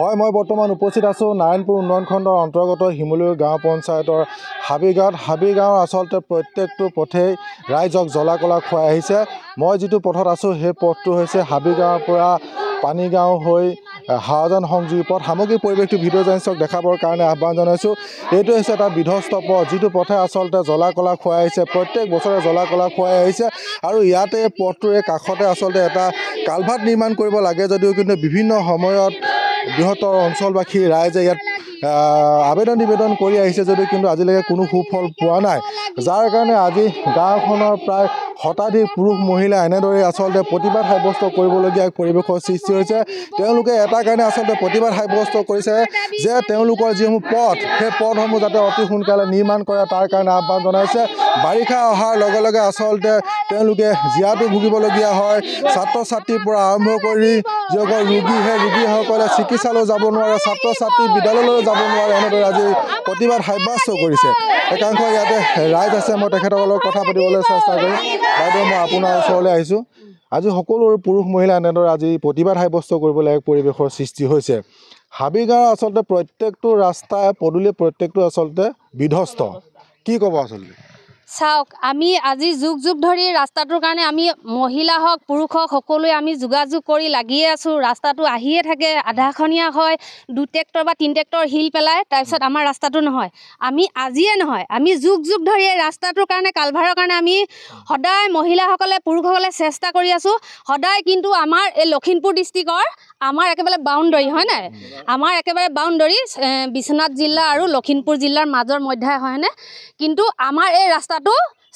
হয় মই বৰ্তমান উপস্থিত আছোঁ নাৰায়ণপুৰ উন্নয়ন খণ্ডৰ অন্তৰ্গত শিমলুগুৰি গাঁও পঞ্চায়তৰ হাবিগাঁৱৰ আচলতে প্ৰত্যেকটো পথেই ৰাইজক জ্বলা কলা খুৱাই আহিছে। মই যিটো পথত আছোঁ সেই পথটো হৈছে হাবিগাঁৱৰ পৰা পানীগাঁও হৈ হাৱাজান সংযোগী পথ। সামগ্ৰিক পৰিৱেশটো ভিডিঅ' জাৰ্নেলিষ্টক দেখাবৰ কাৰণে আহ্বান জনাইছোঁ। এইটো হৈছে এটা বিধ্বস্ত পথ, যিটো পথে আচলতে জ্বলা কলা খুৱাই আহিছে, প্ৰত্যেক বছৰে জ্বলা কলা খুৱাই আহিছে। আৰু ইয়াতে পথটোৰে কাষতে আচলতে এটা কালভাৰ্ট নিৰ্মাণ কৰিব লাগে যদিও কিন্তু বিভিন্ন সময়ত বৃহত্তৰ অঞ্চলবাসী ৰাইজে ইয়াত আবেদন নিবেদন কৰি আহিছে যদিও কিন্তু আজিলৈকে কোনো সুফল পোৱা নাই, যাৰ কাৰণে আজি গাঁওখনৰ প্ৰায় শতাধিক পুৰুষ মহিলা এনেদৰে আচলতে প্ৰতিবাদ সাব্যস্ত কৰিবলগীয়া পৰিৱেশৰ সৃষ্টি হৈছে। তেওঁলোকে এটা কাৰণে আচলতে প্ৰতিবাদ সাব্যস্ত কৰিছে যে তেওঁলোকৰ যিসমূহ পথ সেই পথসমূহ যাতে অতি সোনকালে নিৰ্মাণ কৰে তাৰ কাৰণে আহ্বান জনাইছে। বাৰিষা অহাৰ লগে লগে আচলতে তেওঁলোকে জীয়াতু ভুগিবলগীয়া হয়। ছাত্ৰ ছাত্ৰীৰ পৰা আৰম্ভ কৰি যিসকল ৰোগী সেই ৰোগীসকলে চিকিৎসালয় যাব নোৱাৰে, ছাত্ৰ ছাত্ৰী বিদ্যালয়লৈ যাব নোৱাৰে, এনেদৰে আজি প্ৰতিবাদ সাব্যস্ত কৰিছে। একাংশ ইয়াতে ৰাইজ আছে, মই তেখেতসকলৰ লগত কথা পাতিবলৈ চেষ্টা কৰিম। বাইদেউ মই আপোনাৰ ওচৰলৈ আহিছোঁ। আজি সকলো পুৰুষ মহিলা এনেদৰে আজি প্ৰতিবাদ সাব্যস্ত কৰিবলৈ এক পৰিৱেশৰ সৃষ্টি হৈছে। হাবিগাঁৱৰ আচলতে প্ৰত্যেকটো ৰাস্তাই পদূলি প্ৰত্যেকটো আচলতে বিধ্বস্ত, কি ক'ব আচলতে? চাওক, আমি আজি যুগ যুগ ধৰি ৰাস্তাটোৰ কাৰণে আমি মহিলা হওক পুৰুষ হওক সকলোৱে আমি যোগাযোগ কৰি লাগিয়ে আছোঁ। ৰাস্তাটো আহিয়ে থাকে, আধাখনীয়া হয়, 2 ট্ৰেক্টৰ বা 3 ট্ৰেক্টৰ শিল পেলায়, তাৰপিছত আমাৰ ৰাস্তাটো নহয়। আমি আজিয়ে নহয়, আমি যুগ যুগ ধৰি এই ৰাস্তাটোৰ কাৰণে কালভাৰৰ কাৰণে আমি সদায় মহিলাসকলে পুৰুষসকলে চেষ্টা কৰি আছোঁ সদায়। কিন্তু আমাৰ এই লখিমপুৰ ডিষ্ট্ৰিক্টৰ আমাৰ একেবাৰে বাউণ্ডৰী হয় নাই, আমাৰ একেবাৰে বাউণ্ডৰী বিশ্বনাথ জিলা আৰু লখিমপুৰ জিলাৰ মাজৰ মধ্যাই হয়নে, কিন্তু আমাৰ এই ৰাস্তাটো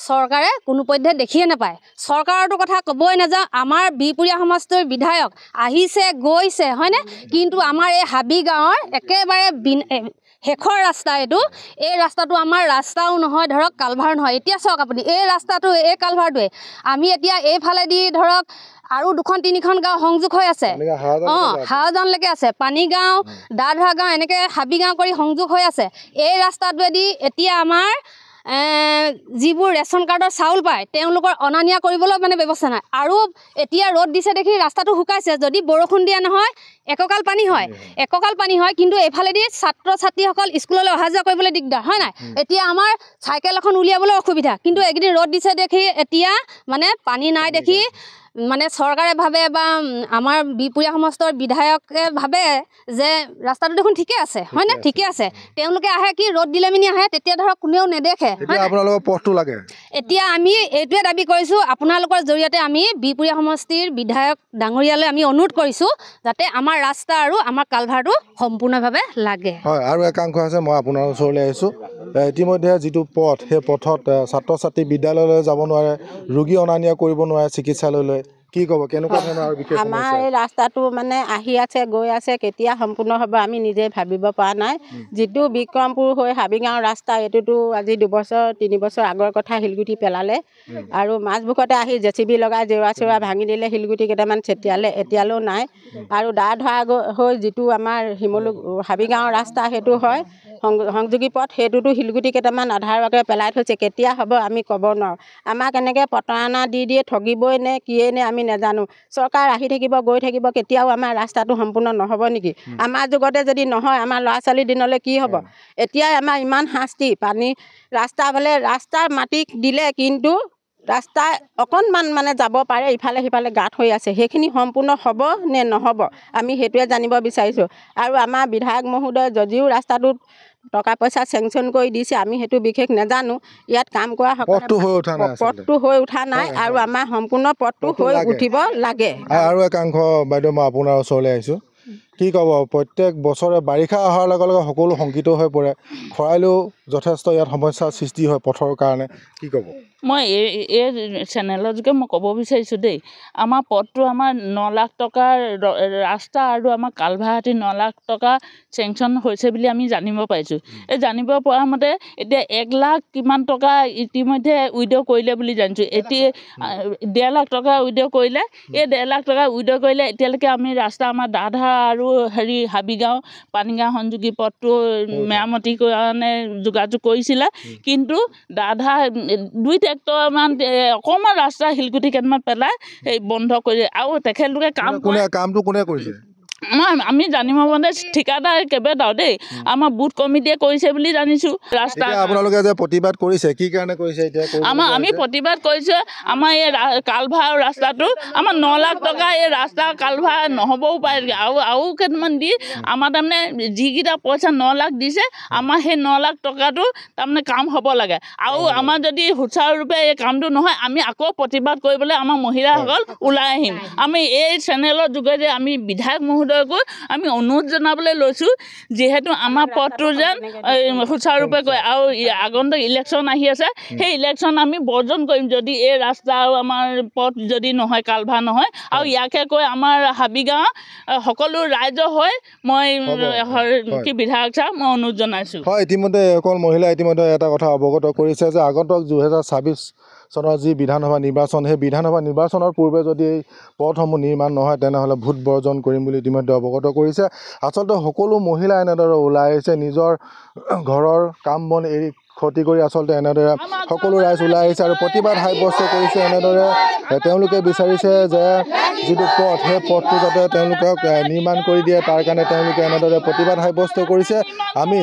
চৰকাৰে কোনোপধ্যে দেখিয়ে নাপায়। চৰকাৰৰটো কথা ক'বই নাযাওঁ, আমাৰ বিহপুৰীয়া সমষ্টিৰ বিধায়ক আহিছে গৈছে হয়নে, কিন্তু আমাৰ এই হাবিগাঁৱৰ একেবাৰে শেষৰ ৰাস্তা এইটো, এই ৰাস্তাটো আমাৰ ৰাস্তাও নহয়, ধৰক কালভাৰ নহয়। এতিয়া চাওক আপুনি এই ৰাস্তাটো এই কালভাৰটোৱে আমি এতিয়া এইফালেদি ধৰক আৰু 2-3খন গাঁও সংযোগ হৈ আছে, হাৱাজানলৈকে আছে, পানীগাঁও দাধৰা গাঁও এনেকৈ হাবিগাঁও কৰি সংযোগ হৈ আছে। এই ৰাস্তাটোৱেদি এতিয়া আমাৰ যিবোৰ ৰেচন কাৰ্ডৰ চাউল পায় তেওঁলোকৰ অনা নিয়া কৰিবলৈ মানে ব্যৱস্থা নাই। আৰু এতিয়া ৰ'দ দিছে দেখি ৰাস্তাটো শুকাইছে, যদি বৰষুণ দিয়া নহয় এককাল পানী হয়, কিন্তু এইফালেদি ছাত্ৰ ছাত্ৰীসকল স্কুললৈ অহা যোৱা কৰিবলৈ দিগদাৰ হয় নাই। এতিয়া আমাৰ চাইকেল এখন উলিয়াবলৈ অসুবিধা, কিন্তু এইকেইদিন ৰ'দ দিছে দেখি এতিয়া মানে পানী নাই দেখি মানে চৰকাৰে ভাবে বা আমাৰ বিহপুৰীয়া সমষ্টিৰ বিধায়কে ভাবে যে ৰাস্তাটো দেখোন ঠিকে আছে হয়নে, ঠিকে আছে। তেওঁলোকে আহে কি ৰ'দ দিলে মিনি আহে, তেতিয়া ধৰক কোনেও নেদেখে। আপোনালোকৰ পথটো লাগে। এতিয়া আমি এইটোৱে দাবী কৰিছোঁ, আপোনালোকৰ জৰিয়তে আমি বিহপুৰীয়া সমষ্টিৰ বিধায়ক ডাঙৰীয়ালৈ আমি অনুৰোধ কৰিছোঁ যাতে আমাৰ ৰাস্তা আৰু আমাৰ কালভাৰটো সম্পূৰ্ণভাৱে লাগে। হয়, আৰু একাংশ আছে, মই আপোনাৰ ওচৰলৈ আহিছোঁ। ইতিমধ্যে যিটো পথ সেই পথত ছাত্ৰ ছাত্ৰী বিদ্যালয়লৈ যাব নোৱাৰে, ৰোগী অনা নিয়া কৰিব নোৱাৰে চিকিৎসালয়লৈ, কি ক'ব কেনেকুৱা ধৰণৰ আৰু বিশেষ আমাৰ এই ৰাস্তাটো মানে আহি আছে গৈ আছে, কেতিয়া সম্পূৰ্ণ হ'ব আমি নিজে ভাবিব পৰা নাই। যিটো বিক্ৰমপুৰ হৈ হাবিগাঁও ৰাস্তা এইটোতো আজি 2-3 বছৰ আগৰ কথা শিলগুটি পেলালে, আৰু মাজবুকতে আহি JCB লগাই জেওৰা চেওৰা ভাঙি দিলে, শিলগুটি কেইটামান ছটিয়ালে, এতিয়ালৈও নাই। আৰু দাধৰা হৈ যিটো আমাৰ হাবিগাঁৱৰ ৰাস্তা সেইটো হয় সংযোগী পথ, সেইটোতো শিলগুটি কেইটামান আধাৰভাগে পেলাই থৈছে, কেতিয়া হ'ব আমি ক'ব নোৱাৰোঁ। আমাক এনেকৈ প্ৰতাৰণা দিয়ে ঠগিবই নে কিয়ে নে আমি নাজানো। চৰকাৰ আহি থাকিব গৈ থাকিব, কেতিয়াও আমাৰ ৰাস্তাটো সম্পূৰ্ণ নহ'ব নেকি? আমাৰ যুগতে যদি নহয় আমাৰ ল'ৰা ছোৱালীৰ দিনলৈ কি হ'ব? এতিয়াই আমাৰ ইমান শাস্তি, পানী ৰাস্তা বোলে ৰাস্তাৰ মাটি দিলে কিন্তু ৰাস্তা অকণমান মানে যাব পাৰে, ইফালে সিফালে গাঁত হৈ আছে, সেইখিনি সম্পূৰ্ণ হ'ব নে নহ'ব আমি সেইটোৱে জানিব বিচাৰিছোঁ। আৰু আমাৰ বিধায়ক মহোদয় যদিও ৰাস্তাটোত টকা পইচা চেংচন কৰি দিছে, আমি সেইটো বিশেষ নাজানো। ইয়াত কাম কৰা পথটো হৈ উঠা নাই, আৰু আমাৰ সম্পূৰ্ণ পথটো হৈ উঠিব লাগে। আৰু একাংশ বাইদেউ মই আপোনাৰ ওচৰলৈ আহিছোঁ, কি ক'ব প্ৰত্যেক বছৰে বাৰিষা অহাৰ লগে লগে সকলো শংকিত হৈ পৰে খৰালিও যথেষ্ট ইয়াত সমস্যাৰ সৃষ্টি হয় পথৰ কাৰণে কি ক'ব মই এই চেনেলৰ যোগে মই ক'ব বিচাৰিছোঁ দেই আমাৰ পথটো আমাৰ 9 লাখ টকাৰ ৰাস্তা আৰু আমাৰ কালভাৰ্টি 9 লাখ টকা চেংচন হৈছে বুলি আমি জানিব পাৰিছোঁ এই জানিব পৰা মতে এতিয়া 1 লাখ কিমান টকা ইতিমধ্যে উইড্ৰ কৰিলে বুলি জানিছোঁ এতিয়া 1.5 লাখ টকা উইড্ৰ কৰিলে এই 1.5 লাখ টকা উইড্ৰ কৰিলে এতিয়ালৈকে আমি ৰাস্তা আমাৰ দাধা আৰু হাবিগাঁও পানীগাঁও সংযোগী পথটো মেৰামতিৰ কাৰণে যোগাযোগ কৰিছিলে কিন্তু দাধা 2 ট্ৰেক্টৰমান অকণমান ৰাস্তা শিলগুটি কেইটামান পেলাই সেই বন্ধ কৰি আৰু তেখেতলোকে কামটো কোনে কৰিছে আমি জানিব মতে ঠিকাদাৰ কেইবাটাও দেই আমাৰ বুথ কমিটিয়ে কৰিছে বুলি জানিছোঁ ৰাস্তা আপোনালোকে যে প্ৰতিবাদ কৰিছে কি কাৰণে কৰিছে এতিয়া আমি প্ৰতিবাদ কৰিছোঁ আমাৰ এই কালভাৰ ৰাস্তাটো আমাৰ 9 লাখ টকা এই ৰাস্তা কালভাৰ নহ'বও পাৰে আৰু কেইটামান দি আমাৰ তাৰমানে যিকেইটা পইচা 9 লাখ দিছে আমাৰ সেই 9 লাখ টকাটো তাৰমানে কাম হ'ব লাগে আৰু আমাৰ যদি সুচাৰুৰূপে এই কামটো নহয় আমি আকৌ প্ৰতিবাদ কৰিবলৈ আমাৰ মহিলাসকল ওলাই আহিম আমি এই চেনেলৰ যোগেদি আমি বিধায়ক মহোদয়কো আমি অনুৰোধ জনাবলৈ লৈছোঁ যিহেতু আমাৰ পথটো যেন সুচাৰুৰূপে কয় আৰু আগন্তুক ইলেকশ্যন আহি আছে সেই ইলেকশ্যন আমি বৰ্জন কৰিম যদি এই ৰাস্তা আৰু আমাৰ পথ যদি নহয় কালভাৰ নহয় আৰু ইয়াকে কৈ আমাৰ হাবিগাঁও সকলো ৰাইজ হৈ মই কি বিধায়ক ছাৰ মই অনুৰোধ জনাইছোঁ হয় ইতিমধ্যে অকল মহিলা ইতিমধ্যে এটা কথা অৱগত কৰিছে যে আগন্তুক 2026 চনৰ যি বিধানসভা নিৰ্বাচন সেই বিধানসভা নিৰ্বাচনৰ পূৰ্বে যদি এই পথসমূহ নিৰ্মাণ নহয় তেনেহ'লে ভোট বৰ্জন কৰিম বুলি ইতিমধ্যে অৱগত কৰিছে আচলতে সকলো মহিলা এনেদৰে ওলাই আহিছে নিজৰ ঘৰৰ কাম বন এৰি ক্ষতি কৰি আচলতে এনেদৰে সকলো ৰাইজ ওলাই আহিছে আৰু প্ৰতিবাদ সাব্যস্ত কৰিছে এনেদৰে তেওঁলোকে বিচাৰিছে যে যিটো পথ সেই পথটো যাতে তেওঁলোকক নিৰ্মাণ কৰি দিয়ে তাৰ কাৰণে তেওঁলোকে এনেদৰে প্ৰতিবাদ সাব্যস্ত কৰিছে আমি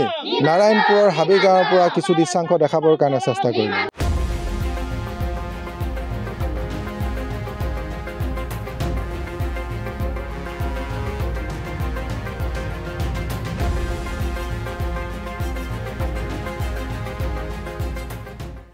নাৰায়ণপুৰৰ হাবিগাঁৱৰ পৰা কিছু দৃশ্যাংশ দেখাবৰ কাৰণে চেষ্টা কৰিম